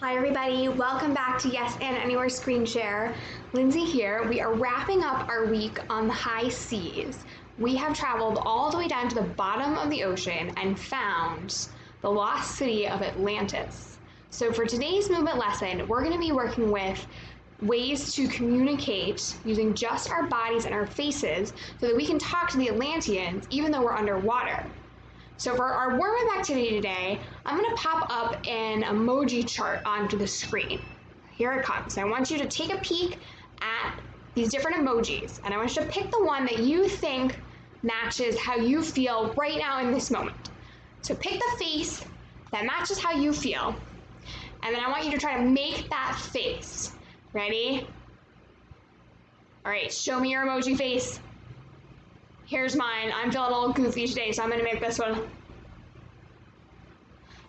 Hi everybody, welcome back to Yes and Anywhere Screen Share. Lindsey here. We are wrapping up our week on the high seas. We have traveled all the way down to the bottom of the ocean and found the lost city of Atlantis. So for today's movement lesson, we're going to be working with ways to communicate using just our bodies and our faces so that we can talk to the Atlanteans even though we're underwater. So for our warm-up activity today, I'm going to pop up an emoji chart onto the screen. Here it comes. I want you to take a peek at these different emojis, and I want you to pick the one that you think matches how you feel right now in this moment. So pick the face that matches how you feel, and then I want you to try to make that face. Ready? All right, show me your emoji face. Here's mine. I'm feeling a little goofy today, so I'm going to make this one.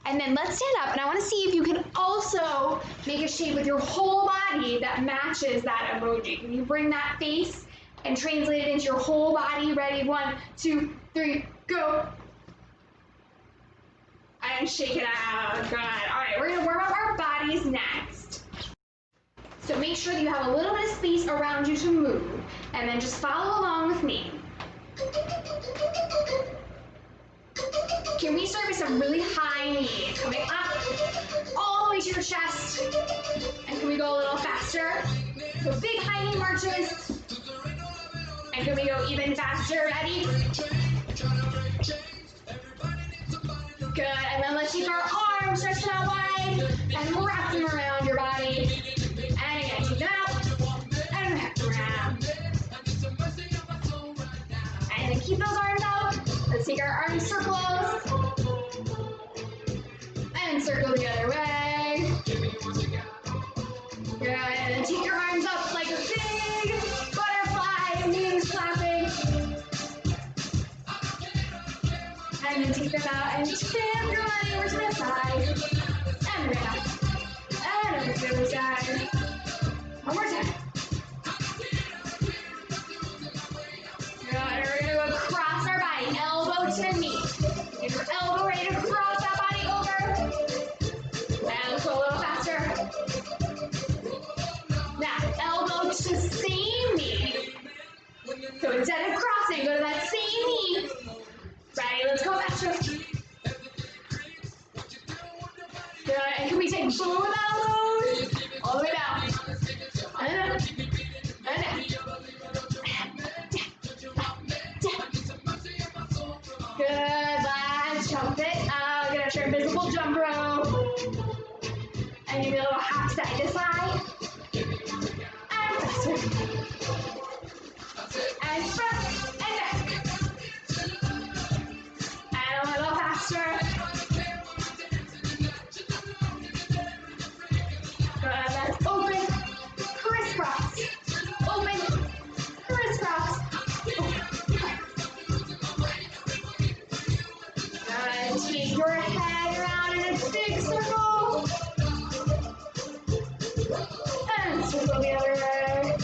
And then let's stand up, and I want to see if you can also make a shape with your whole body that matches that emoji. Can you bring that face and translate it into your whole body? Ready? 1, 2, 3, go. And shake it out. Good. All right, we're going to warm up our bodies next. So make sure that you have a little bit of space around you to move, and then just follow along with me. Can we start with some really high knees? Coming up all the way to your chest. And can we go a little faster? So big high knee marches. And can we go even faster? Ready? Good. And then let's take our arms stretched out wide and wrap them around your body. And again, take them out and wrap them around. And then keep those arms out. Let's take our arm circles. And circle the other way. Good. And then take your arms up like a big butterfly, wings flapping. And then take them out and tip your body over to the side. And bring it up. And over to the other side. One more time. Good. And we're going to go across our body, elbow to knee. Get your elbow ready to cross that body over. And let's go a little faster. Now, elbow to same knee. So instead of crossing, go to that same knee. Ready? Let's go faster. Good. And can we take both elbows all the way down? And up. And down. Good, let's jump it. Get out your invisible jump rope. And you do a little hop side to side. And faster. And front and back. And a little faster. Good, let's open, crisscross. Open, crisscross. Take your head around in a big circle. And circle the other way.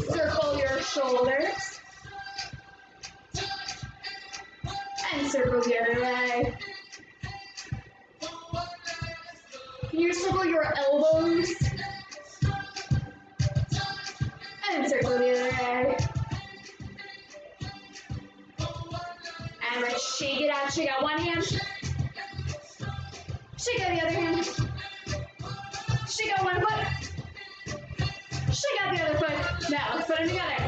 Circle your shoulders. And circle the other way. Can you circle your elbows? And circle the other way. And let's shake it out. Shake out one hand. Shake out the other hand. Shake out one foot. Shake out the other foot. Now let's put them together.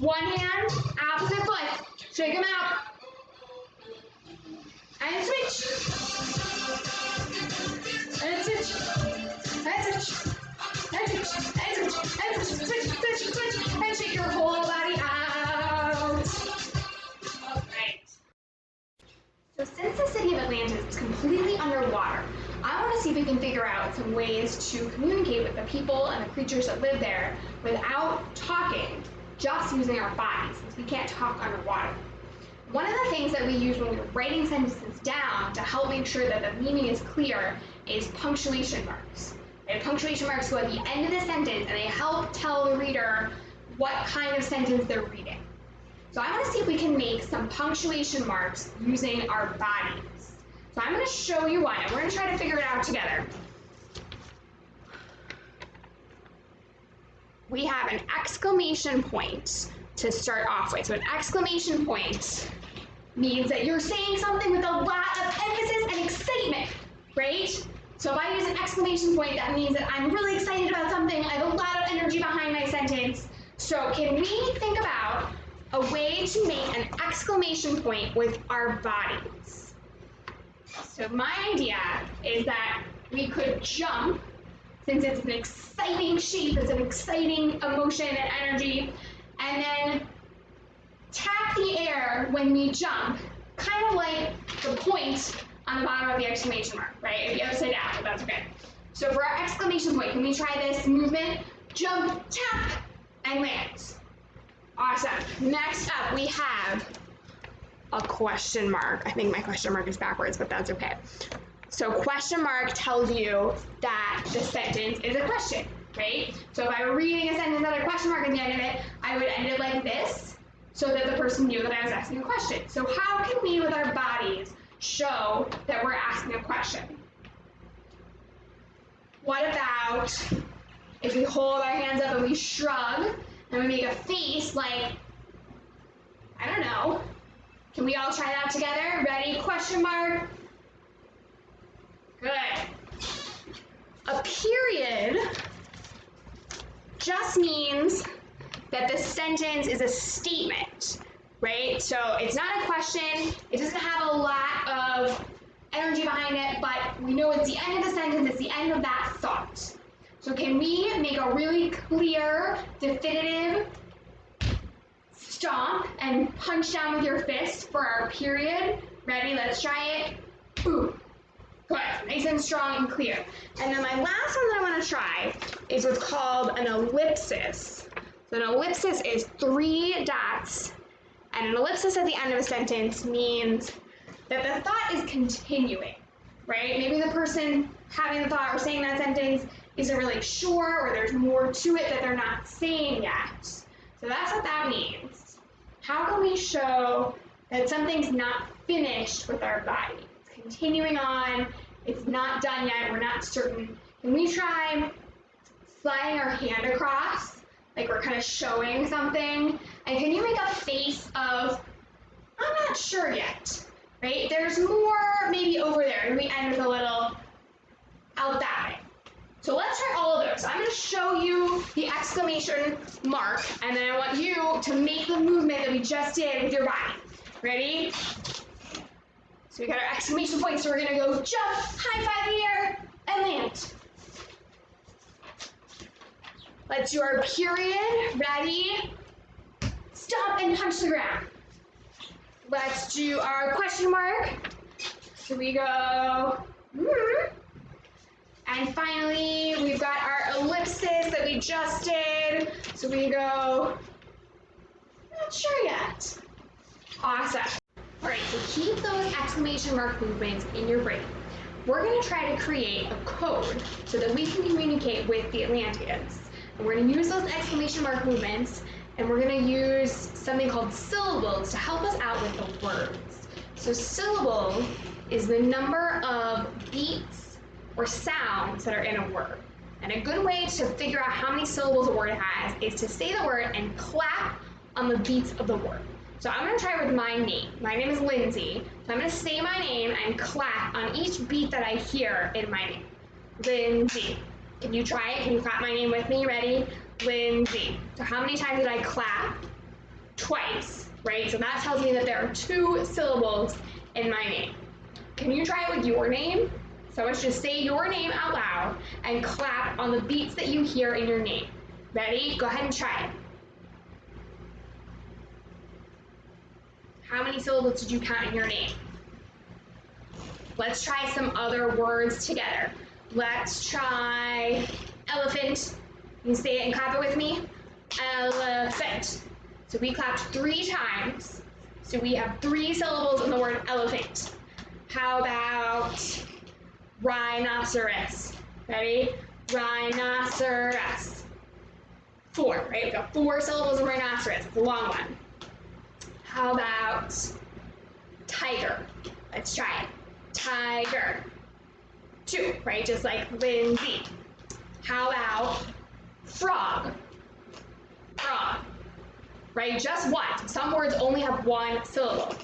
One hand, opposite foot. Shake them out. And switch. And switch. And switch. And switch. And switch. And switch. Switch. Switch. Switch. And shake your whole body out. So since the city of Atlantis is completely underwater, I want to see if we can figure out some ways to communicate with the people and the creatures that live there without talking, just using our bodies, since we can't talk underwater. One of the things that we use when we're writing sentences down to help make sure that the meaning is clear is punctuation marks. And punctuation marks go at the end of the sentence and they help tell the reader what kind of sentence they're reading. So I want to see if we can make some punctuation marks using our bodies. So I'm going to show you one, and we're going to try to figure it out together. We have an exclamation point to start off with. So an exclamation point means that you're saying something with a lot of emphasis and excitement, right? So if I use an exclamation point, that means that I'm really excited about something. I have a lot of energy behind my sentence. So can we think about a way to make an exclamation point with our bodies? So my idea is that we could jump, since it's an exciting shape, it's an exciting emotion and energy, and then tap the air when we jump, kind of like the point on the bottom of the exclamation mark, right? If you upside down, if that's okay. So for our exclamation point, can we try this movement? Jump, tap, and land. Awesome. Next up, we have a question mark. I think my question mark is backwards, but that's okay. So question mark tells you that the sentence is a question, right? So if I were reading a sentence that had a question mark at the end of it, I would end it like this, so that the person knew that I was asking a question. So how can we, with our bodies, show that we're asking a question? What about if we hold our hands up and we shrug, and we make a face like, I don't know. Can we all try that together? Ready? Question mark. Good. A period just means that the sentence is a statement, right? So it's not a question, it doesn't have a lot of energy behind it, but we know it's the end of the sentence, it's the end of that thought. So can we make a really clear, definitive stomp and punch down with your fist for our period? Ready? Let's try it. Boom. Good. Nice and strong and clear. And then my last one that I want to try is what's called an ellipsis. So an ellipsis is 3 dots, and an ellipsis at the end of a sentence means that the thought is continuing, right? Maybe the person having the thought or saying that sentence isn't really sure, or there's more to it that they're not saying yet. So that's what that means. How can we show that something's not finished with our body? It's continuing on, it's not done yet, we're not certain. Can we try sliding our hand across, like we're kind of showing something? And can you make a face of, I'm not sure yet, right? There's more maybe over there, and we end with a little out that way. So let's try all of those. I'm going to show you the exclamation mark, and then I want you to make the movement that we just did with your body. Ready? So we got our exclamation point, so we're going to go jump, high five in the air, and land. Let's do our period. Ready? Stop and punch the ground. Let's do our question mark. So we go, and finally, we've got our ellipsis that we just did. So we go, not sure yet. Awesome. All right, so keep those exclamation mark movements in your brain. We're going to try to create a code so that we can communicate with the Atlanteans. And we're going to use those exclamation mark movements, and we're going to use something called syllables to help us out with the words. So syllable is the number of beats or sounds that are in a word. And a good way to figure out how many syllables a word has is to say the word and clap on the beats of the word. So I'm going to try with my name. My name is Lindsey. So I'm going to say my name and clap on each beat that I hear in my name. Lindsey. Can you try it? Can you clap my name with me? Ready? Lindsey. So how many times did I clap? Twice, right? So that tells me that there are 2 syllables in my name. Can you try it with your name? So let's just say your name out loud and clap on the beats that you hear in your name. Ready? Go ahead and try it. How many syllables did you count in your name? Let's try some other words together. Let's try elephant. You can say it and clap it with me. Elephant. So we clapped 3 times. So we have 3 syllables in the word elephant. How about rhinoceros? Ready? Rhinoceros. 4, right? We got 4 syllables in rhinoceros. It's a long one. How about tiger? Let's try it. tiger. 2, right? Just like Lindsey. How about frog? Frog, right? Just one. Some words only have one syllable.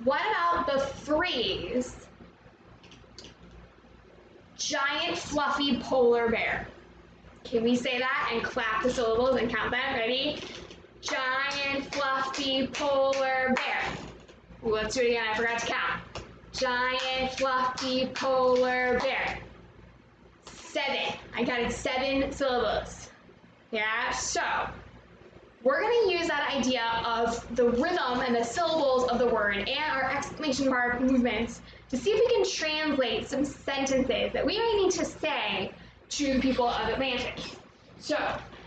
What about the phrase giant fluffy polar bear? Can we say that and clap the syllables and count them? Ready? Giant fluffy polar bear. Ooh, let's do it again. I forgot to count. Giant fluffy polar bear. 7. I counted 7 syllables. Yeah, so we're going to use that idea of the rhythm and the syllables of the word and our exclamation mark movements to see if we can translate some sentences that we might need to say to the people of Atlantis. So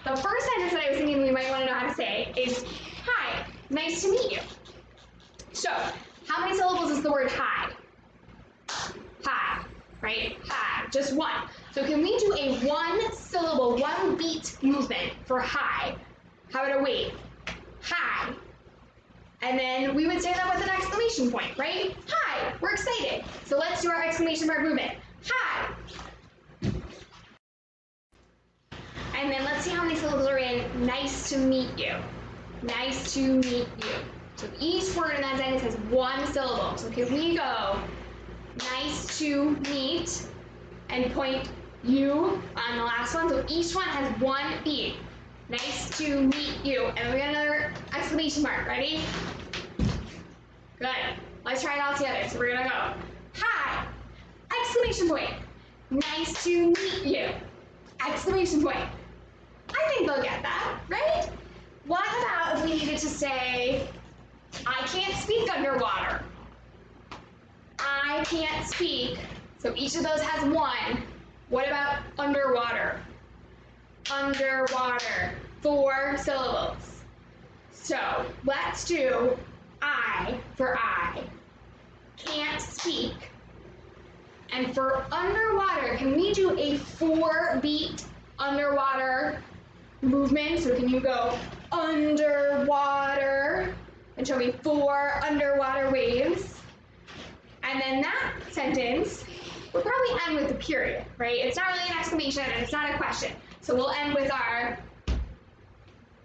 the first sentence that I was thinking we might want to know how to say is, hi, nice to meet you. So how many syllables is the word hi? Hi, right? Hi, just one. So can we do a 1 syllable, 1 beat movement for hi? How about a wave? Hi. And then we would say that with an exclamation point, right? Hi, we're excited. So let's do our exclamation mark movement. Hi. And then let's see how many syllables are in nice to meet you. Nice to meet you. So each word in that sentence has 1 syllable. So can we go nice to meet and point you on the last one? So each one has 1 beat. Nice to meet you. And we got another exclamation mark. Ready? Good. Let's try it all together. So we're gonna go, hi, exclamation point. Nice to meet you. Exclamation point. I think they'll get that, right? What about if we needed to say, I can't speak underwater? I can't speak. So each of those has 1. What about underwater? Underwater. 4 syllables. So let's do I for I. Can't speak. And for underwater, can we do a 4 beat underwater movement? So can you go underwater and show me 4 underwater waves? And then that sentence will probably end with a period, right? It's not really an exclamation and it's not a question. So we'll end with our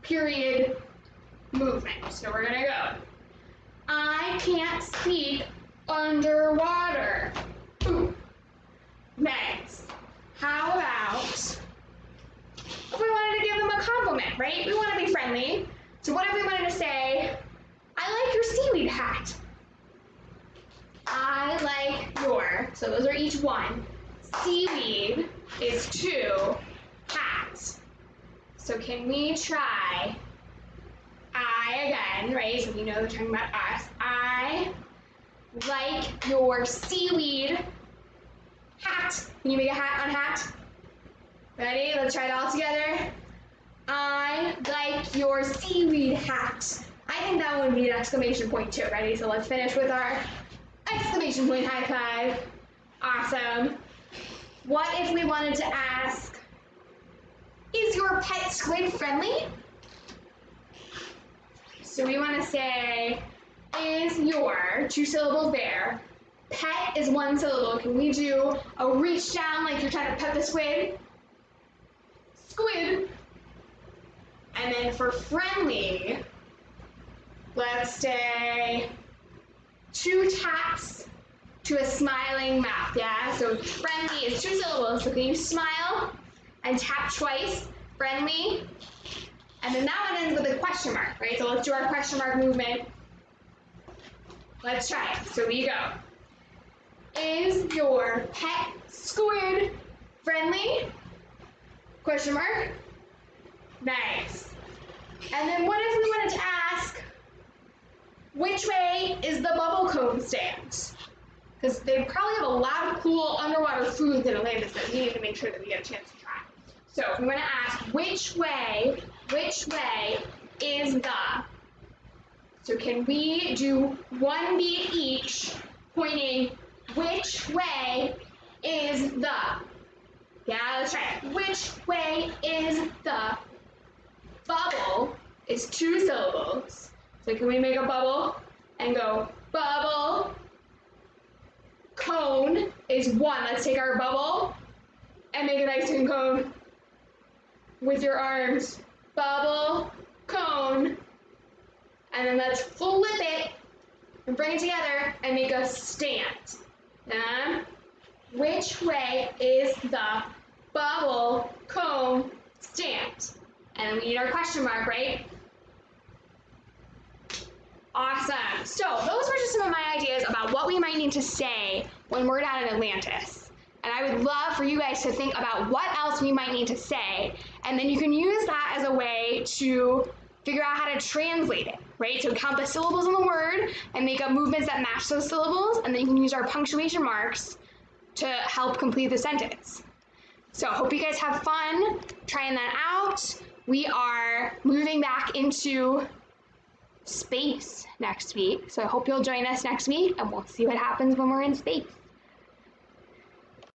period movement. So we're gonna go, I can't speak underwater. Ooh. Next, how about if we wanted to give them a compliment, right? We want to be friendly. So what if we wanted to say, I like your seaweed hat. I like your, so those are each 1. Seaweed is 2, hat. So can we try I again, right? So we know they're talking about us. I like your seaweed hat. Can you make a hat on hat? Ready? Let's try it all together. I like your seaweed hat. I think that one would be an exclamation point too. Ready? So let's finish with our exclamation point high five. Awesome. What if we wanted to ask, is your pet squid friendly? So we want to say, is your, 2 syllables there, pet is 1 syllable. Can we do a reach down like you're trying to pet the squid? Squid. And then for friendly, let's say 2 taps to a smiling mouth, yeah? So friendly is 2 syllables, so can you smile and tap twice, friendly? And then that one ends with a question mark, right? So let's do our question mark movement. Let's try it. So we go. Is your pet squid friendly? Question mark. Nice. And then what if we wanted to ask, which way is the bubble cone stand? Because they probably have a lot of cool underwater foods in Atlantis that we need to make sure that we get a chance to try. So we want to ask, which way is the? So can we do 1 beat each, pointing which way is the? Yeah, let's try it. Which way is the? Bubble is 2 syllables. So can we make a bubble and go bubble cone is 1. Let's take our bubble and make an ice cream cone with your arms. Bubble, cone, and then let's flip it and bring it together and make a stand. Which way is the bubble, cone, stand? And then we need our question mark, right? Awesome. So those were just some of my ideas about what we might need to say when we're down in Atlantis. And I would love for you guys to think about what else we might need to say, and then you can use that as a way to figure out how to translate it, right? So count the syllables in the word and make up movements that match those syllables, and then you can use our punctuation marks to help complete the sentence. So hope you guys have fun trying that out. We are moving back into space next week, so I hope you'll join us next week, and we'll see what happens when we're in space.